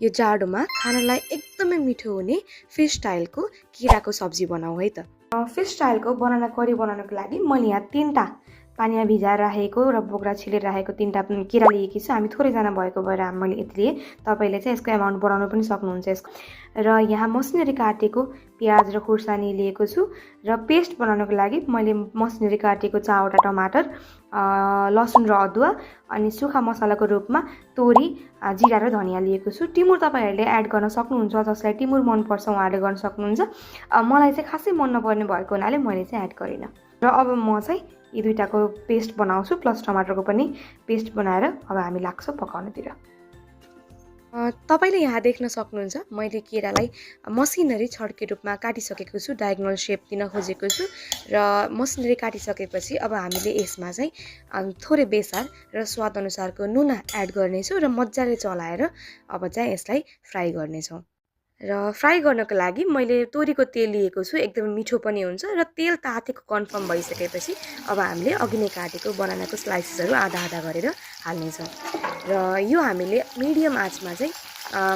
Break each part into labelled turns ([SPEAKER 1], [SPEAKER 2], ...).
[SPEAKER 1] यो जाडोमा खानालाई एकदमै मिठो हुने फिस स्टाइलको किराको सब्जी बनाऊ है त। फिस स्टाइलको बनाना करी बनाउनको लागि मैले यहाँ 3टा पानीमा भिजाएर राखेको र बोक्रा छिलेर राखेको 3टा किरा लिएकी छु। हामी थोरैजना भएको भएर मैले यति लिएँ। तपाईँले चाहिँ यसको एमाउन्ट बढाउनु पनि सक्नुहुन्छ यसको। र यहाँ मसिनरी काटेको प्याज र खुर्सानी लिएको छु र पेस्ट बनाउनको लागि मैले मसिनरी काटेको 4वटा टमाटर, लसुन र अदुवा अनि सुखा मसलाको रूपमा तोरी, जिरा र धनिया लिएको छु। टिमुर तपाईँहरूले एड गर्न सक्नुहुन्छ, जसलाई टिमुर मनपर्छ उहाँहरूले गर्न सक्नुहुन्छ। मलाई चाहिँ खासै मन नपर्ने भएको हुनाले मैले चाहिँ एड गरिनँ। र अब म चाहिँ यी दुईटाको पेस्ट बनाउँछु प्लस टमाटरको पनि पेस्ट बनाएर अब हामी लाग्छौँ पकाउनतिर। तपाईँले यहाँ देख्न सक्नुहुन्छ मैले केरालाई मसिनरी छड्के रूपमा काटिसकेको छु, डायगोनल सेप दिन खोजेको छु र मसिनरी काटिसकेपछि अब हामीले यसमा चाहिँ थोरै बेसार र स्वाद अनुसारको नुन एड गर्नेछौँ र मजाले चलाएर अब चाहिँ यसलाई फ्राई गर्नेछौँ। र फ्राई गर्नको लागि मैले तोरीको तेल लिएको छु, एकदमै मिठो पनि हुन्छ र तेल तातेको कन्फर्म भइसकेपछि अब हामीले अघि नै काटेको बनानाको स्लाइसेसहरू आधा आधा गरेर हाल्नेछौँ। र यो हामीले मिडियम आँचमा चाहिँ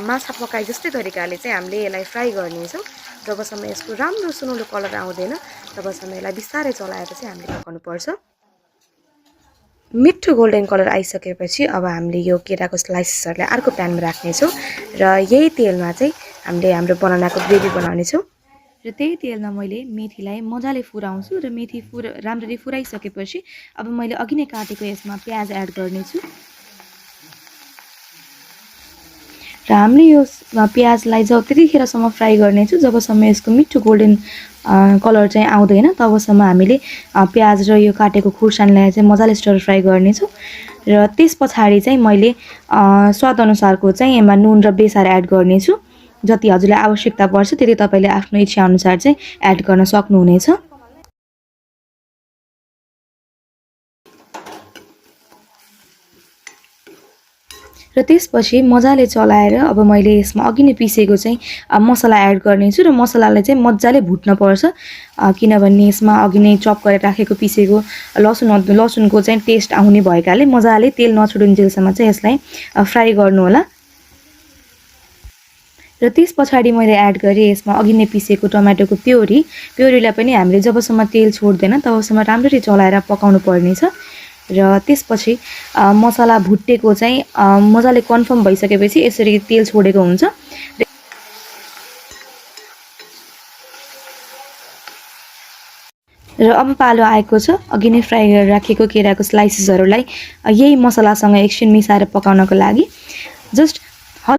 [SPEAKER 1] माछा पकाए जस्तै तरिकाले चाहिँ हामीले यसलाई फ्राई गर्नेछौँ। जबसम्म यसको राम्रो सुनौलो कलर आउँदैन तबसम्म यसलाई बिस्तारै चलाएर चाहिँ हामीले पकाउनुपर्छ। मिठो गोल्डन कलर आइसकेपछि अब हामीले यो केराको स्लाइसेसहरूलाई अर्को प्यानमा राख्नेछौँ र यही तेलमा चाहिँ हामीले हाम्रो बनानाको ग्रेभी बनाउनेछौँ। र त्यही तेलमा मैले मेथीलाई मजाले फुराउँछु र मेथी राम्ररी फुराइसकेपछि अब मैले अघि नै काटेको यसमा प्याज एड गर्नेछु र हामीले यो प्याजलाई त्यतिखेरसम्म फ्राई गर्नेछु जबसम्म यसको मिठो गोल्डन कलर चाहिँ आउँदैन तबसम्म हामीले प्याज र यो काटेको खुर्सानीलाई चाहिँ मजाले स्टर फ्राई गर्नेछौँ। र त्यस पछाडि चाहिँ मैले स्वाद अनुसारको चाहिँ यसमा नुन र बेसार एड गर्नेछु। जति हजुरलाई आवश्यकता पर्छ त्यति तपाईँले आफ्नो इच्छा अनुसार चाहिँ एड गर्न सक्नुहुनेछ। र त्यसपछि मजाले चलाएर अब मैले यसमा अघि नै पिसेको चाहिँ मसला एड गर्नेछु र मसलालाई चाहिँ मजाले भुट्न पर्छ, किनभने यसमा अघि नै चप गरेर राखेको पिसेको लसुनको चाहिँ टेस्ट आउने भएकाले मजाले तेल नछोडिन्जेलसम्म चाहिँ यसलाई फ्राई गर्नु होला। र त्यस पछाडि मैले एड गरेँ यसमा अघि नै पिसेको टमाटोको प्योरीलाई पनि हामीले जबसम्म तेल छोड्दैन तबसम्म राम्ररी चलाएर पकाउनु पर्नेछ। र त्यसपछि मसला भुटेको चाहिँ मजाले कन्फर्म भइसकेपछि यसरी तेल छोडेको हुन्छ। र अब पालो आएको छ अघि नै फ्राई गरेर राखेको केराको स्लाइसेसहरूलाई यही मसलासँग एकछिन मिसाएर पकाउनको लागि। जस्ट